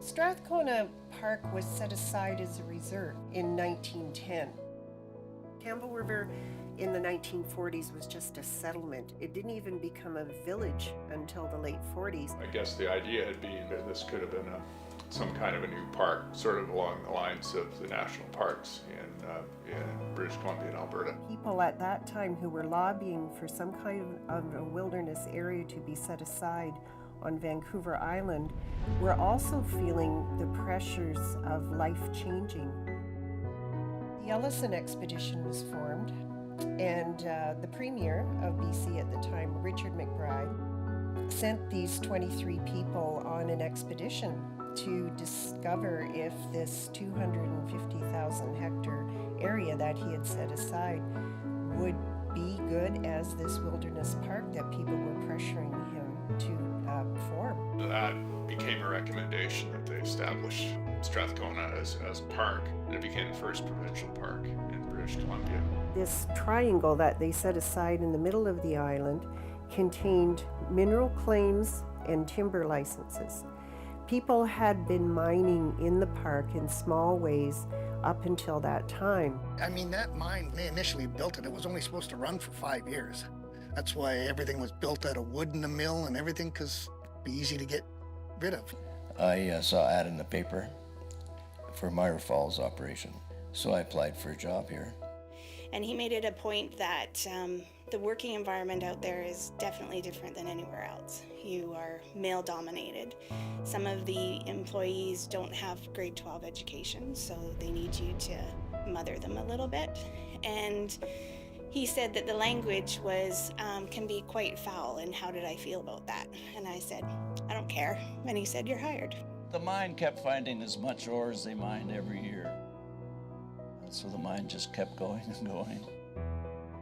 Strathcona Park was set aside as a reserve in 1910. Campbell River in the 1940s was just a settlement. It didn't even become a village until the late 40s. I guess the idea had been that this could have been some kind of a new park, sort of along the lines of the national parks in British Columbia and Alberta. People at that time who were lobbying for some kind of a wilderness area to be set aside on Vancouver Island were also feeling the pressures of life changing. The Ellison expedition was formed, and the Premier of BC at the time, Richard McBride, sent these 23 people on an expedition to discover if this 250,000 hectare area that he had set aside would be good as this wilderness park that people were pressuring him to form. That became a recommendation that they establish Strathcona as a park, and it became the first provincial park in British Columbia. This triangle that they set aside in the middle of the island contained mineral claims and timber licenses. People had been mining in the park in small ways up until that time. I mean, that mine, they initially built it. It was only supposed to run for 5 years. That's why everything was built out of wood in the mill and everything, because it'd be easy to get rid of. I saw an ad in the paper for Myra Falls operation, so I applied for a job here. And he made it a point that the working environment out there is definitely different than anywhere else. You are male dominated. Some of the employees don't have grade 12 education, so they need you to mother them a little bit. And he said that the language was can be quite foul, and how did I feel about that? And I said, I don't care. And he said, you're hired. The mine kept finding as much ore as they mined every year. And so the mine just kept going and going.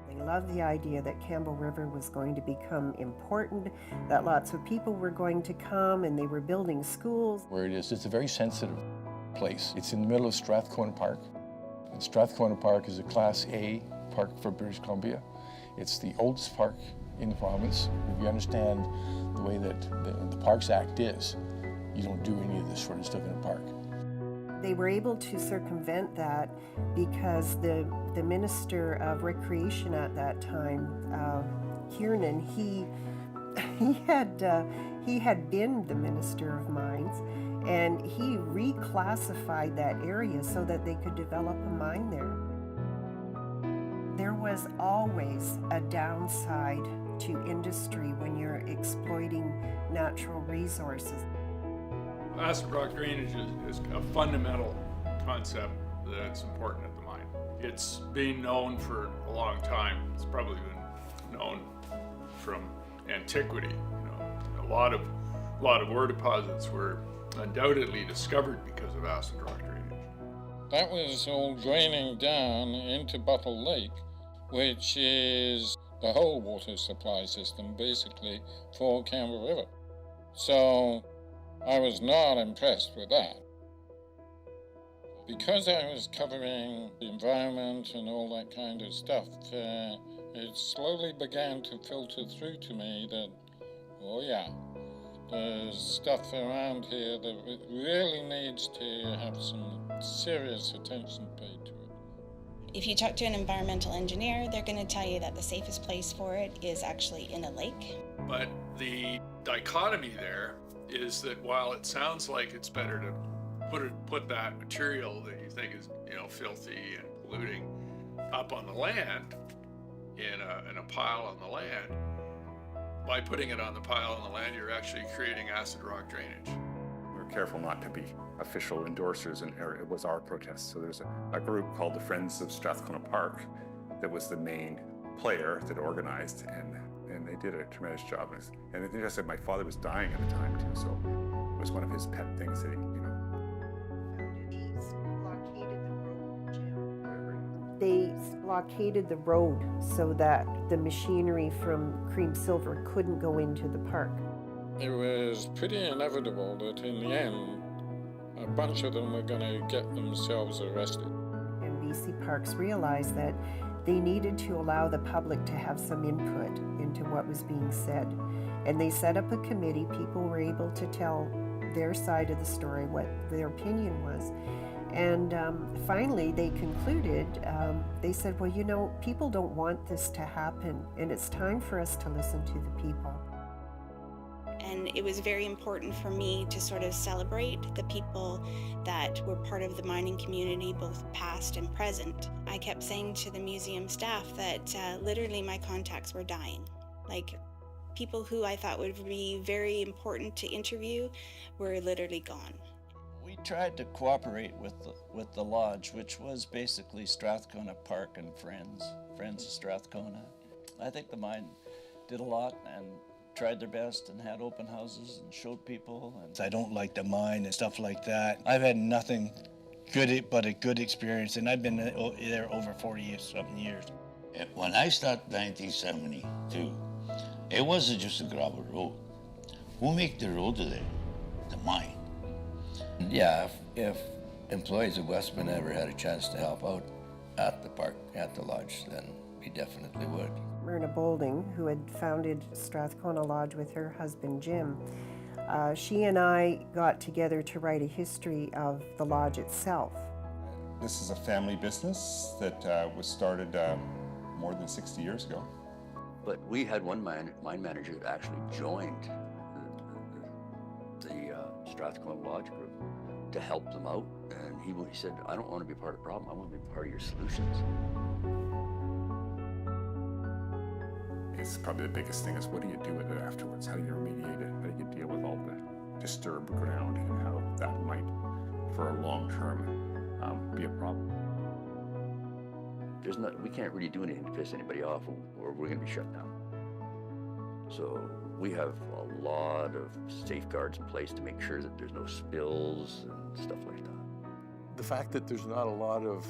They loved the idea that Campbell River was going to become important, that lots of people were going to come, and they were building schools. Where it is, it's a very sensitive place. It's in the middle of Strathcona Park. And Strathcona Park is a Class A park for British Columbia. It's the oldest park in the province. If you understand the way that the Parks Act is, you don't do any of this sort of stuff in a park. They were able to circumvent that because the Minister of Recreation at that time, Kiernan, he had been the Minister of Mines, and he reclassified that area so that they could develop a mine there. There was always a downside to industry when you're exploiting natural resources. Acid rock drainage is a fundamental concept that's important at the mine. It's been known for a long time. It's probably been known from antiquity. You know, a lot of ore deposits were undoubtedly discovered because of acid rock drainage. That was all draining down into Bottle Lake, which is the whole water supply system basically for Campbell River. So I was not impressed with that. Because I was covering the environment and all that kind of stuff, it slowly began to filter through to me that, oh yeah, there's stuff around here that really needs to have some serious attention paid to it. If you talk to an environmental engineer, they're going to tell you that the safest place for it is actually in a lake. But the dichotomy there is that while it sounds like it's better to put that material that you think is, you know, filthy and polluting up on the land in a pile on the land, by putting it on the pile on the land, you're actually creating acid rock drainage. We were careful not to be official endorsers, and it was our protest. So there's a group called the Friends of Strathcona Park that was the main player that organized, and they did a tremendous job. And I think I said my father was dying at the time too, so it was one of his pet things that he, you know. They blockaded the road so that the machinery from Cream Silver couldn't go into the park. It was pretty inevitable that in the end, a bunch of them were going to get themselves arrested. And BC Parks realized that they needed to allow the public to have some input into what was being said. And they set up a committee. People were able to tell their side of the story, what their opinion was. And finally, they concluded, they said, well, you know, people don't want this to happen, and it's time for us to listen to the people. And it was very important for me to sort of celebrate the people that were part of the mining community, both past and present. I kept saying to the museum staff that literally my contacts were dying. Like, people who I thought would be very important to interview were literally gone. We tried to cooperate with the lodge, which was basically Strathcona Park and Friends of Strathcona. I think the mine did a lot and tried their best and had open houses and showed people. And I don't like the mine and stuff like that. I've had nothing good but a good experience, and I've been there over 40-something years. When I started in 1972, it wasn't just a gravel road. Who made the road today? The mine. Yeah, if employees of Westman ever had a chance to help out at the park, at the lodge, then we definitely would. Myrna Boulding, who had founded Strathcona Lodge with her husband Jim, she and I got together to write a history of the lodge itself. This is a family business that was started more than 60 years ago. But we had one mine manager that actually joined the Strathcona Lodge group to help them out, and he said, I don't want to be part of the problem, I want to be part of your solutions. It's probably the biggest thing is what do you do with it afterwards? How do you remediate it? How do you deal with all the disturbed ground and how that might, for a long term, be a problem? We can't really do anything to piss anybody off, or we're going to be shut down. So we have a lot of safeguards in place to make sure that there's no spills and stuff like that. The fact that there's not a lot of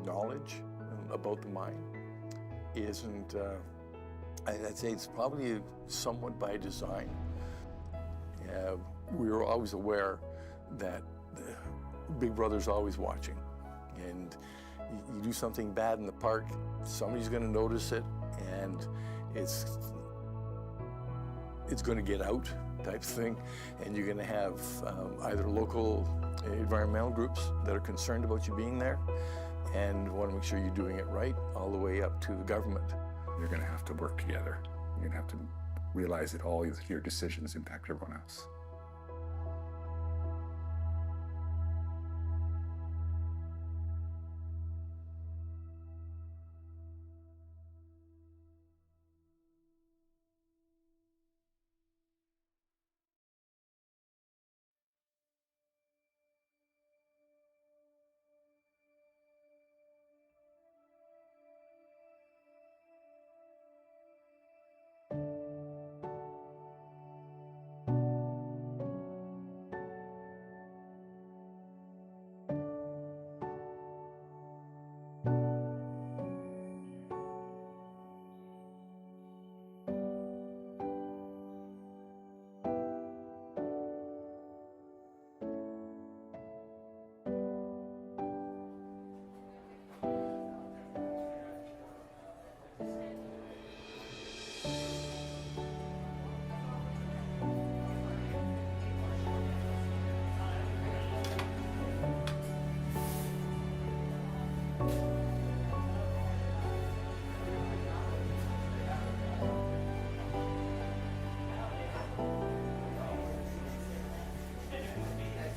knowledge about the mine isn't, I'd say it's probably somewhat by design. We were always aware that Big Brother's always watching. And you do something bad in the park, somebody's going to notice it, and it's going to get out type thing. And you're going to have either local environmental groups that are concerned about you being there and want to make sure you're doing it right, all the way up to the government. You're going to have to work together. You're going to have to realize that all your decisions impact everyone else.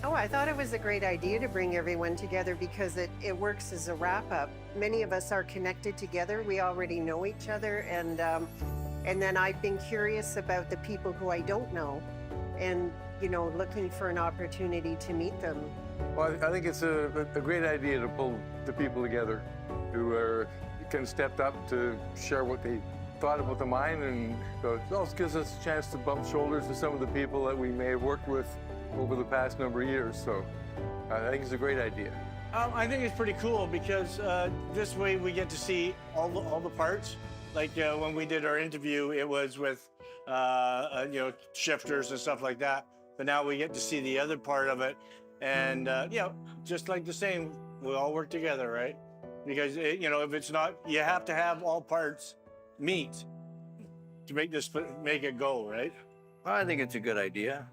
Oh, I thought it was a great idea to bring everyone together because it works as a wrap-up. Many of us are connected together. We already know each other, and then I've been curious about the people who I don't know, and looking for an opportunity to meet them. Well, I think it's a great idea to pull the people together who can step up to share what they thought about the mine, and so it also gives us a chance to bump shoulders with some of the people that we may have worked with over the past number of years. So I think it's a great idea. I think it's pretty cool because this way we get to see all the parts. Like when we did our interview, it was with shifters and stuff like that. But now we get to see the other part of it, and just like the same, we all work together, right? Because if it's not, you have to have all parts meet to make it go, right? I think it's a good idea.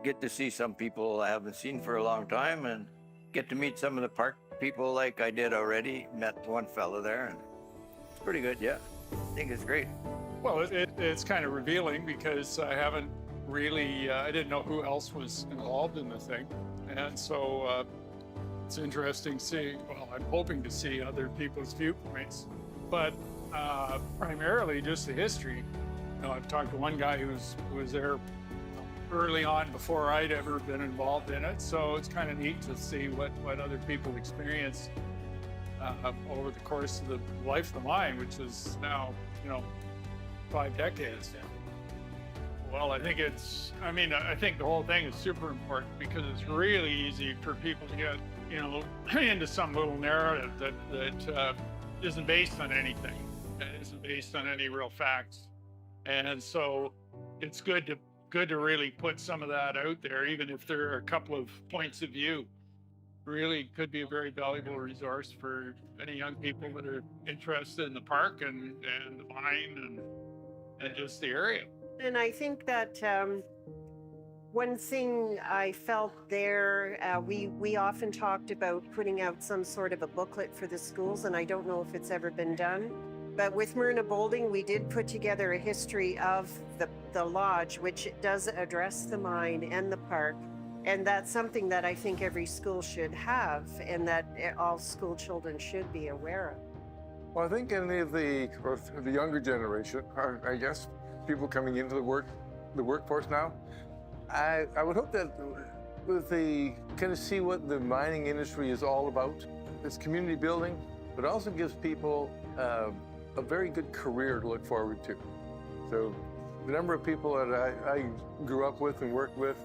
get to see some people I haven't seen for a long time and get to meet some of the park people like I did already. Met one fella there, and it's pretty good, yeah. I think it's great. Well, it's kind of revealing because I haven't really, I didn't know who else was involved in the thing. And so it's interesting to see, well, I'm hoping to see other people's viewpoints, but primarily just the history. You know, I've talked to one guy who was there early on before I'd ever been involved in it. So it's kind of neat to see what other people experience over the course of the life of the mine, which is now, 5 decades. Well, I think I think the whole thing is super important because it's really easy for people to get, into some little narrative that isn't based on anything. It isn't based on any real facts. And so it's good to really put some of that out there, even if there are a couple of points of view. Really could be a very valuable resource for any young people that are interested in the park and the mine and just the area. And I think that one thing I felt there, we often talked about putting out some sort of a booklet for the schools, and I don't know if it's ever been done. But with Myra Bolding, we did put together a history of the lodge, which does address the mine and the park. And that's something that I think every school should have and that all school children should be aware of. Well, I think any of the younger generation, or I guess people coming into the workforce now, I would hope that they kind of see what the mining industry is all about. It's community building, but also gives people a very good career to look forward to. So the number of people that I grew up with and worked with,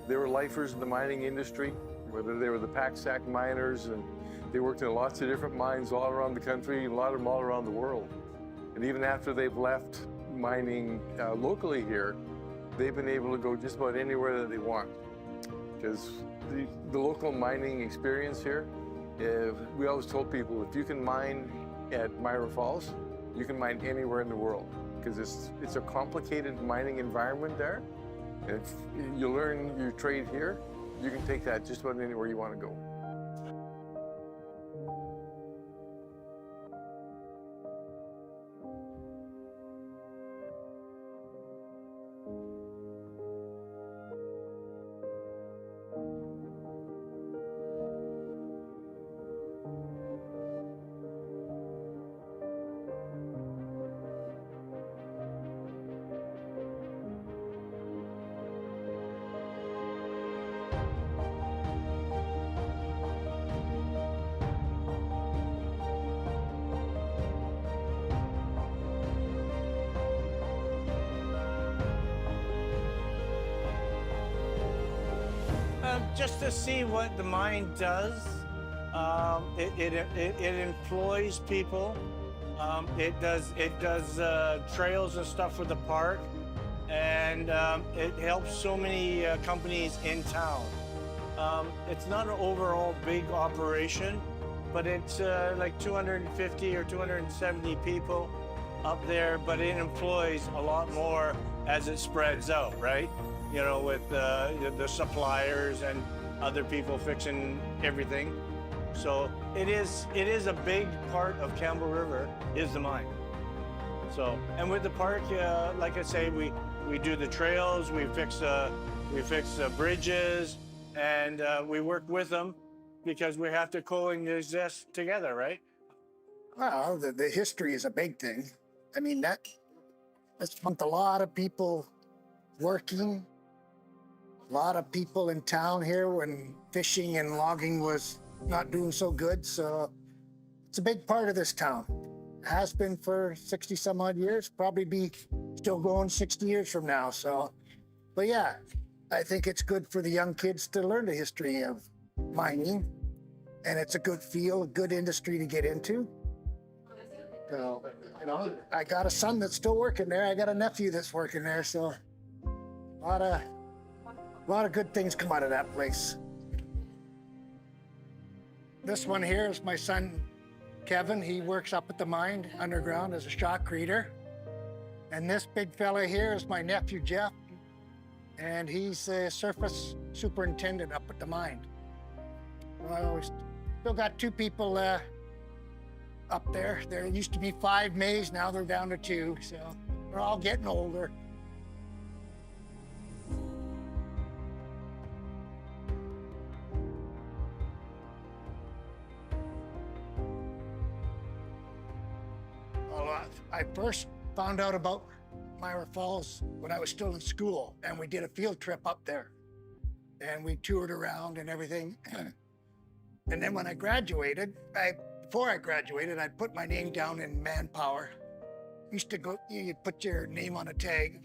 they were lifers in the mining industry, whether they were the pack sack miners, and they worked in lots of different mines all around the country, a lot of them all around the world. And even after they've left mining locally here, they've been able to go just about anywhere that they want. Because the local mining experience here, we always told people, if you can mine at Myra Falls, you can mine anywhere in the world. Because it's a complicated mining environment there. And if you learn your trade here, you can take that just about anywhere you want to go. Just to see what the mine does. It employs people. It does trails and stuff for the park, and it helps so many companies in town. It's not an overall big operation, but it's like 250 or 270 people up there, but it employs a lot more as it spreads out, right? With the suppliers and other people fixing everything. So it is a big part of Campbell River is the mine. So, and with the park, like I say, we do the trails, we fix the bridges, and we work with them because we have to coexist together, right? Well, the history is a big thing. I mean, that's pumped a lot of people working. A lot of people in town here when fishing and logging was not doing so good. So it's a big part of this town. Has been for 60 some odd years, probably be still going 60 years from now. So, but yeah, I think it's good for the young kids to learn the history of mining, and it's a good field, a good industry to get into. So, I got a son that's still working there. I got a nephew that's working there. So a lot of good things come out of that place. This one here is my son, Kevin. He works up at the mine underground as a shock reader. And this big fella here is my nephew, Jeff. and he's the surface superintendent up at the mine. Well, we still got 2 people up there. There used to be 5 Mays, now they're down to 2, so we're all getting older. Well, I first found out about Myra Falls when I was still in school, and we did a field trip up there, and we toured around and everything. And then when I graduated, before I graduated, I'd put my name down in manpower. Used to go, you'd put your name on a tag,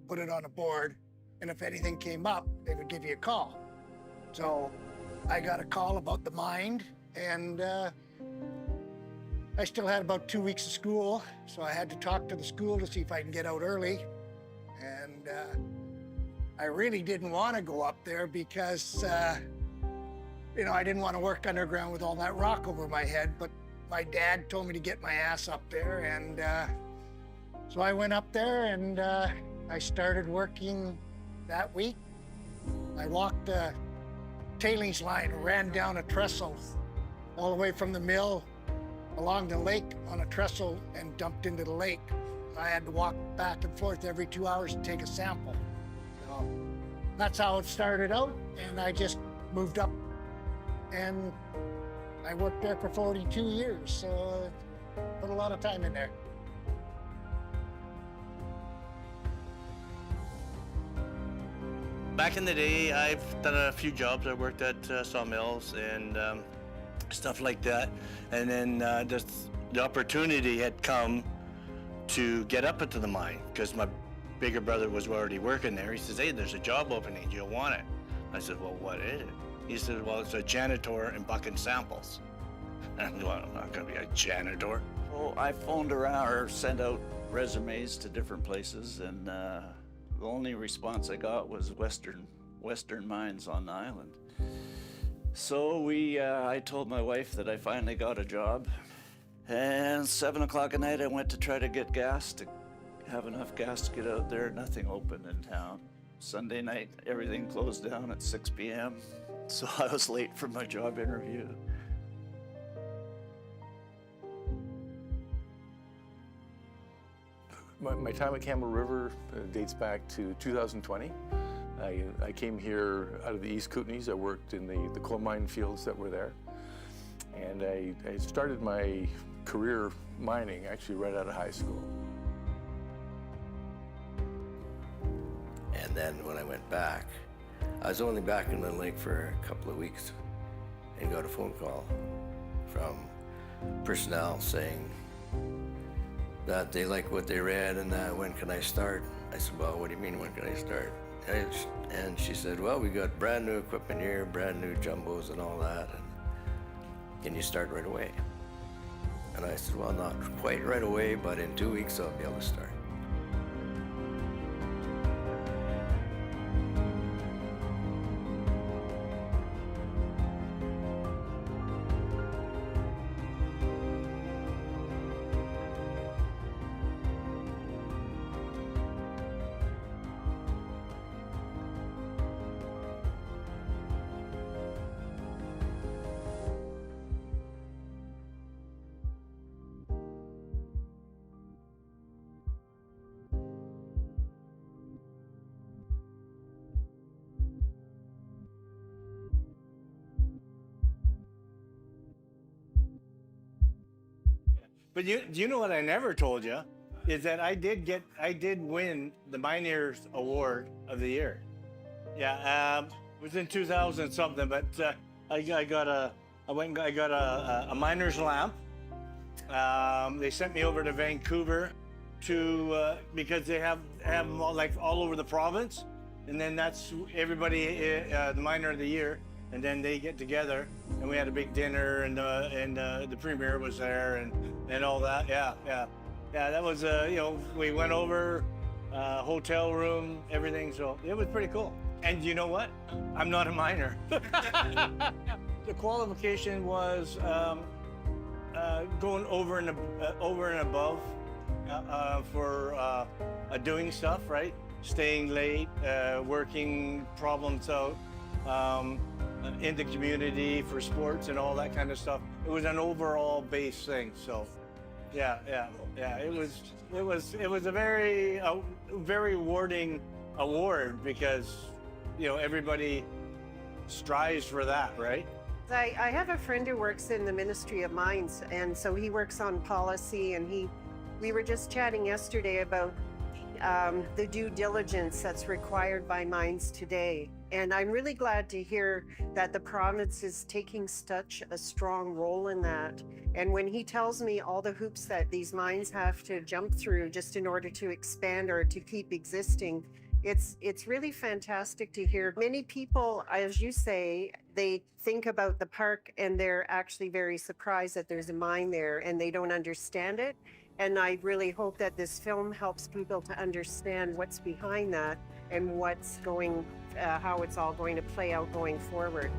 put it on a board, and if anything came up, they would give you a call. So I got a call about the mine, and I still had about 2 weeks of school, so I had to talk to the school to see if I can get out early. And I really didn't want to go up there because you know, I didn't want to work underground with all that rock over my head, but my dad told me to get my ass up there, and so I went up there and I started working that week. I walked a tailings line, ran down a trestle all the way from the mill along the lake on a trestle and dumped into the lake. I had to walk back and forth every 2 hours to take a sample. So that's how it started out, and I just moved up. And I worked there for 42 years, so put a lot of time in there. Back in the day, I've done a few jobs. I worked at sawmills and stuff like that. And then the opportunity had come to get up into the mine because my bigger brother was already working there. He says, "Hey, there's a job opening. Do you want it?" I said, "Well, what is it?" He said, "Well, it's a janitor in bucking samples." And well, I'm not going to be a janitor. So I phoned around or sent out resumes to different places, and the only response I got was Western Mines on the island. So I told my wife that I finally got a job, and 7 o'clock at night I went to try to get gas, to have enough gas to get out there. Nothing open in town. Sunday night, everything closed down at 6 p.m. So I was late for my job interview. My time at Campbell River dates back to 2020. I came here out of the East Kootenays. I worked in the coal mine fields that were there. And I started my career mining actually right out of high school. And then when I went back, I was only back in the lake for a couple of weeks and got a phone call from personnel saying that they like what they read and that when can I start? I said, "Well, what do you mean when can I start?" And she said, "Well, we got brand new equipment here, brand new jumbos and all that, and can you start right away?" And I said, "Well, not quite right away, but in 2 weeks I'll be able to start." But you know what I never told you is that I did win the Mineers Award of the Year. Yeah, it was in 2000 something, but I got a miner's lamp. They sent me over to Vancouver because they have them all over the province, and then that's everybody the Miner of the Year. And then they get together, and we had a big dinner, and the premier was there, and all that. Yeah. That was we went over, hotel room, everything. So it was pretty cool. And you know what? I'm not a miner. The qualification was going over and above for doing stuff, right? staying late, working problems out in the community for sports and all that kind of stuff. It was an overall base thing. So, yeah. It was a very rewarding award because everybody strives for that, right? I have a friend who works in the Ministry of Mines, and so he works on policy, and we were just chatting yesterday about the due diligence that's required by mines today. And I'm really glad to hear that the province is taking such a strong role in that. And when he tells me all the hoops that these mines have to jump through just in order to expand or to keep existing, it's really fantastic to hear. Many people, as you say, they think about the park and they're actually very surprised that there's a mine there and they don't understand it. And I really hope that this film helps people to understand what's behind that and how it's all going to play out going forward.